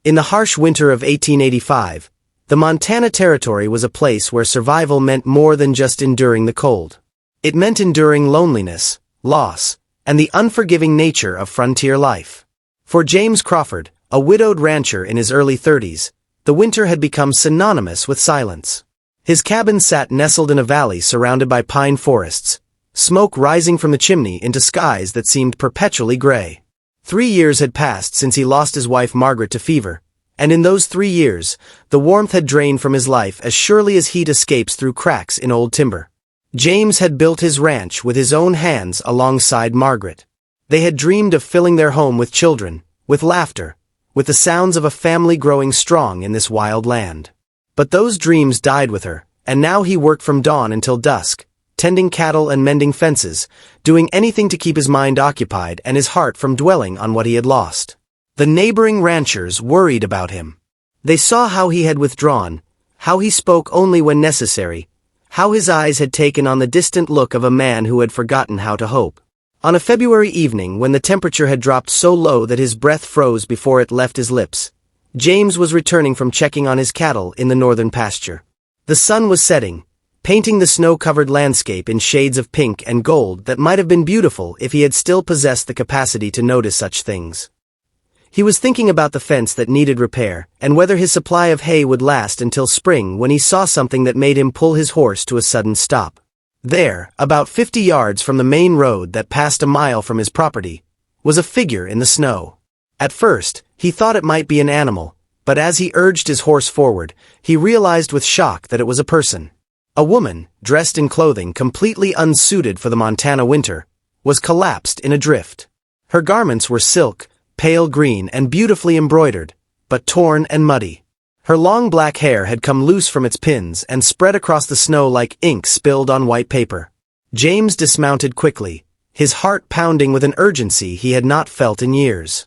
In the harsh winter of 1885, the Montana Territory was a place where survival meant more than just enduring the cold. It meant enduring loneliness, loss, and the unforgiving nature of frontier life. For James Crawford, a widowed rancher in his early 30s, the winter had become synonymous with silence. His cabin sat nestled in a valley surrounded by pine forests, smoke rising from the chimney into skies that seemed perpetually gray. 3 years had passed since he lost his wife Margaret to fever, and in those 3 years, the warmth had drained from his life as surely as heat escapes through cracks in old timber. James had built his ranch with his own hands alongside Margaret. They had dreamed of filling their home with children, with laughter, with the sounds of a family growing strong in this wild land. But those dreams died with her, and now he worked from dawn until dusk, tending cattle and mending fences, doing anything to keep his mind occupied and his heart from dwelling on what he had lost. The neighboring ranchers worried about him. They saw how he had withdrawn, how he spoke only when necessary, how his eyes had taken on the distant look of a man who had forgotten how to hope. On a February evening when the temperature had dropped so low that his breath froze before it left his lips, James was returning from checking on his cattle in the northern pasture. The sun was setting, painting the snow-covered landscape in shades of pink and gold that might have been beautiful if he had still possessed the capacity to notice such things. He was thinking about the fence that needed repair and whether his supply of hay would last until spring when he saw something that made him pull his horse to a sudden stop. There, about 50 yards from the main road that passed a mile from his property, was a figure in the snow. At first, he thought it might be an animal, but as he urged his horse forward, he realized with shock that it was a person. A woman, dressed in clothing completely unsuited for the Montana winter, was collapsed in a drift. Her garments were silk, pale green and beautifully embroidered, but torn and muddy. Her long black hair had come loose from its pins and spread across the snow like ink spilled on white paper. James dismounted quickly, his heart pounding with an urgency he had not felt in years.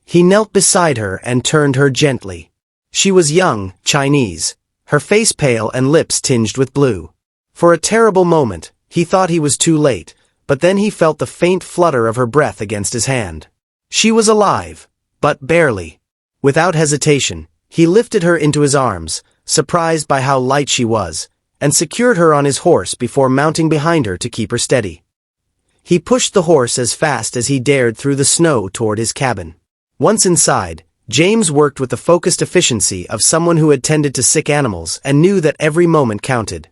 He knelt beside her and turned her gently. She was young, Chinese, her face pale and lips tinged with blue. For a terrible moment, he thought he was too late, but then he felt the faint flutter of her breath against his hand. She was alive, but barely. Without hesitation, he lifted her into his arms, surprised by how light she was, and secured her on his horse before mounting behind her to keep her steady. He pushed the horse as fast as he dared through the snow toward his cabin. Once inside, James worked with the focused efficiency of someone who had tended to sick animals and knew that every moment counted.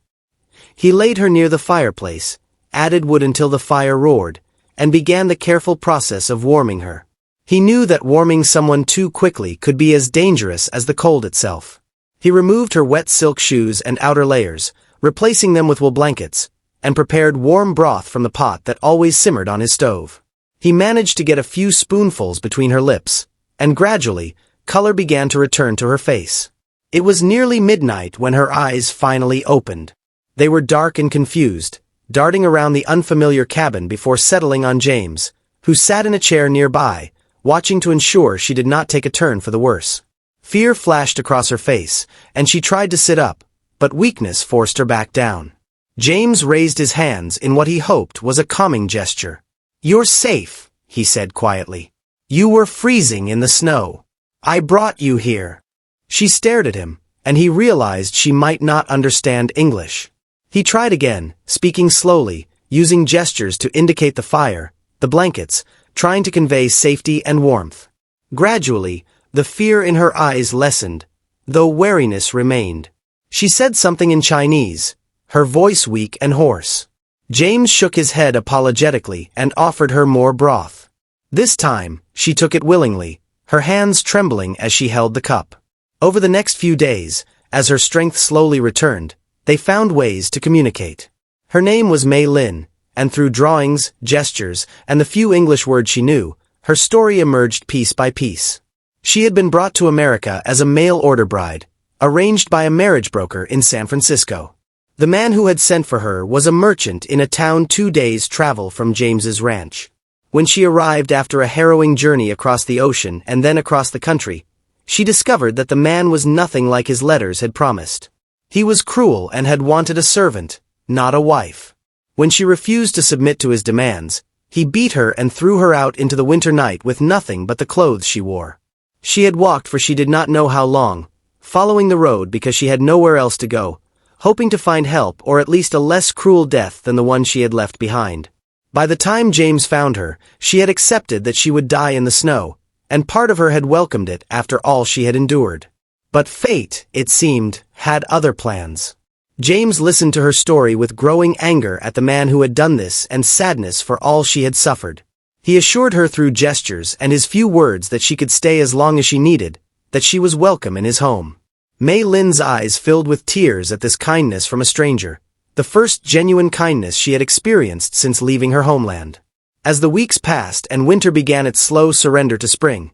He laid her near the fireplace, added wood until the fire roared, and began the careful process of warming her. He knew that warming someone too quickly could be as dangerous as the cold itself. He removed her wet silk shoes and outer layers, replacing them with wool blankets, and prepared warm broth from the pot that always simmered on his stove. He managed to get a few spoonfuls between her lips, and gradually, color began to return to her face. It was nearly midnight when her eyes finally opened. They were dark and confused, darting around the unfamiliar cabin before settling on James, who sat in a chair nearby, watching to ensure she did not take a turn for the worse. Fear flashed across her face, and she tried to sit up, but weakness forced her back down. James raised his hands in what he hoped was a calming gesture. "You're safe," he said quietly. "You were freezing in the snow. I brought you here." She stared at him, and he realized she might not understand English. He tried again, speaking slowly, using gestures to indicate the fire, the blankets, trying to convey safety and warmth. Gradually, the fear in her eyes lessened, though wariness remained. She said something in Chinese, her voice weak and hoarse. James shook his head apologetically and offered her more broth. This time, she took it willingly, her hands trembling as she held the cup. Over the next few days, as her strength slowly returned, they found ways to communicate. Her name was Mei Lin, and through drawings, gestures, and the few English words she knew, her story emerged piece by piece. She had been brought to America as a mail-order bride, arranged by a marriage broker in San Francisco. The man who had sent for her was a merchant in a town 2 days' travel from James's ranch. When she arrived after a harrowing journey across the ocean and then across the country, she discovered that the man was nothing like his letters had promised. He was cruel and had wanted a servant, not a wife. When she refused to submit to his demands, he beat her and threw her out into the winter night with nothing but the clothes she wore. She had walked for she did not know how long, following the road because she had nowhere else to go, hoping to find help or at least a less cruel death than the one she had left behind. By the time James found her, she had accepted that she would die in the snow, and part of her had welcomed it after all she had endured. But fate, it seemed, had other plans. James listened to her story with growing anger at the man who had done this and sadness for all she had suffered. He assured her through gestures and his few words that she could stay as long as she needed, that she was welcome in his home. Mei Lin's eyes filled with tears at this kindness from a stranger, the first genuine kindness she had experienced since leaving her homeland. As the weeks passed and winter began its slow surrender to spring,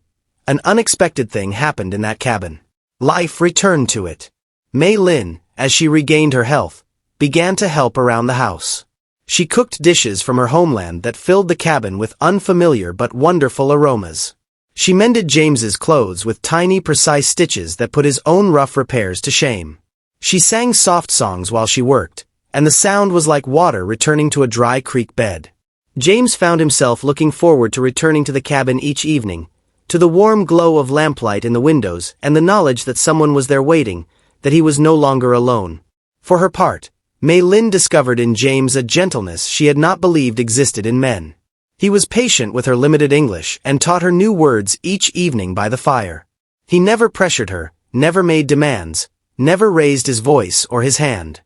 an unexpected thing happened in that cabin. Life returned to it. Mei Lin, as she regained her health, began to help around the house. She cooked dishes from her homeland that filled the cabin with unfamiliar but wonderful aromas. She mended James's clothes with tiny precise stitches that put his own rough repairs to shame. She sang soft songs while she worked, and the sound was like water returning to a dry creek bed. James found himself looking forward to returning to the cabin each evening, to the warm glow of lamplight in the windows and the knowledge that someone was there waiting, that he was no longer alone. For her part, Mei Lin discovered in James a gentleness she had not believed existed in men. He was patient with her limited English and taught her new words each evening by the fire. He never pressured her, never made demands, never raised his voice or his hand.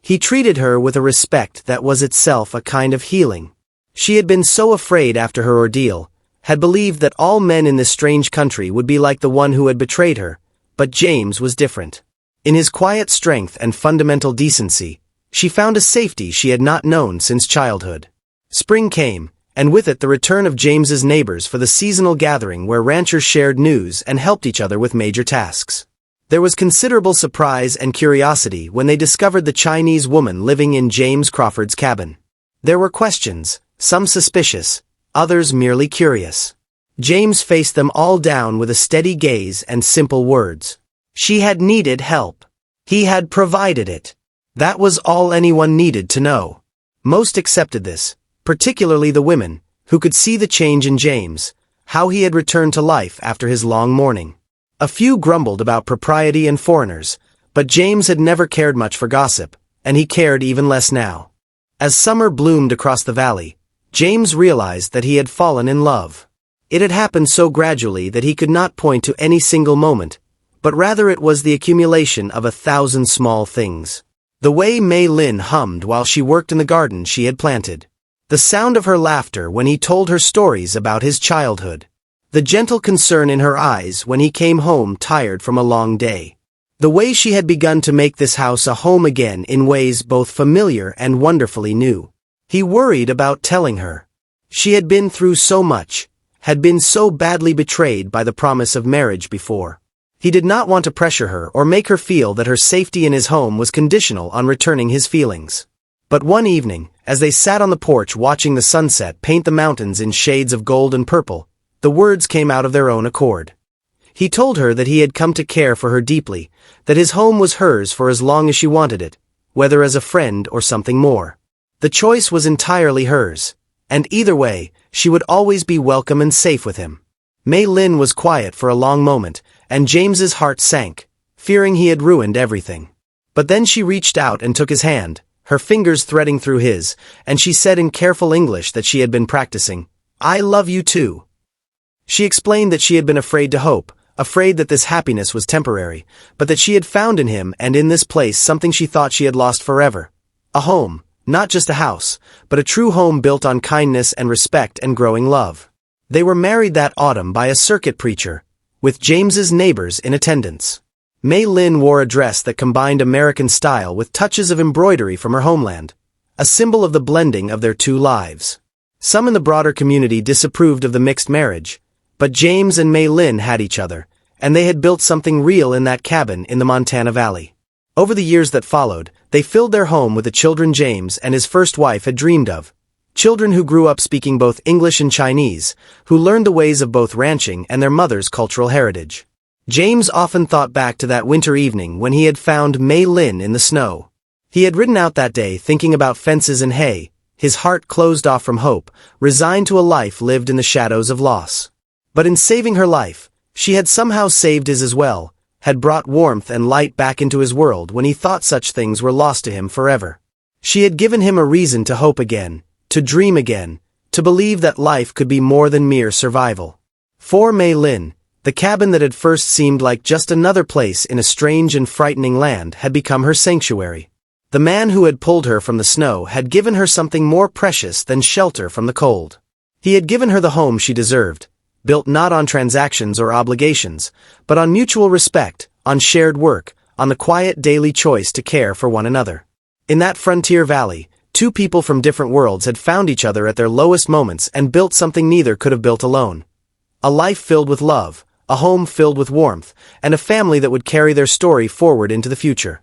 He treated her with a respect that was itself a kind of healing. She had been so afraid after her ordeal, had believed that all men in this strange country would be like the one who had betrayed her, but James was different. In his quiet strength and fundamental decency, she found a safety she had not known since childhood. Spring came, and with it the return of James's neighbors for the seasonal gathering where ranchers shared news and helped each other with major tasks. There was considerable surprise and curiosity when they discovered the Chinese woman living in James Crawford's cabin. There were questions, some suspicious, others merely curious. James faced them all down with a steady gaze and simple words. She had needed help. He had provided it. That was all anyone needed to know. Most accepted this, particularly the women, who could see the change in James, how he had returned to life after his long mourning. A few grumbled about propriety and foreigners, but James had never cared much for gossip, and he cared even less now. As summer bloomed across the valley, James realized that he had fallen in love. It had happened so gradually that he could not point to any single moment, but rather it was the accumulation of 1,000 small things. The way Mei Lin hummed while she worked in the garden she had planted. The sound of her laughter when he told her stories about his childhood. The gentle concern in her eyes when he came home tired from a long day. The way she had begun to make this house a home again in ways both familiar and wonderfully new. He worried about telling her. She had been through so much, had been so badly betrayed by the promise of marriage before. He did not want to pressure her or make her feel that her safety in his home was conditional on returning his feelings. But one evening, as they sat on the porch watching the sunset paint the mountains in shades of gold and purple, the words came out of their own accord. He told her that he had come to care for her deeply, that his home was hers for as long as she wanted it, whether as a friend or something more. The choice was entirely hers, and either way, she would always be welcome and safe with him. Mei Lin was quiet for a long moment, and James's heart sank, fearing he had ruined everything. But then she reached out and took his hand, her fingers threading through his, and she said in careful English that she had been practicing, "I love you too." She explained that she had been afraid to hope, afraid that this happiness was temporary, but that she had found in him and in this place something she thought she had lost forever. A home, not just a house, but a true home built on kindness and respect and growing love. They were married that autumn by a circuit preacher, with James's neighbors in attendance. Mei Lin wore a dress that combined American style with touches of embroidery from her homeland, a symbol of the blending of their two lives. Some in the broader community disapproved of the mixed marriage, but James and Mei Lin had each other, and they had built something real in that cabin in the Montana Valley. Over the years that followed, they filled their home with the children James and his first wife had dreamed of. Children who grew up speaking both English and Chinese, who learned the ways of both ranching and their mother's cultural heritage. James often thought back to that winter evening when he had found Mei Lin in the snow. He had ridden out that day thinking about fences and hay, his heart closed off from hope, resigned to a life lived in the shadows of loss. But in saving her life, She had somehow saved his as well, had brought warmth and light back into his world when he thought such things were lost to him forever. She had given him a reason to hope again, to dream again, to believe that life could be more than mere survival. For Mei Lin, the cabin that had first seemed like just another place in a strange and frightening land had become her sanctuary. The man who had pulled her from the snow had given her something more precious than shelter from the cold. He had given her the home she deserved, built not on transactions or obligations, but on mutual respect, on shared work, on the quiet daily choice to care for one another. In that frontier valley, two people from different worlds had found each other at their lowest moments and built something neither could have built alone. A life filled with love, a home filled with warmth, and a family that would carry their story forward into the future.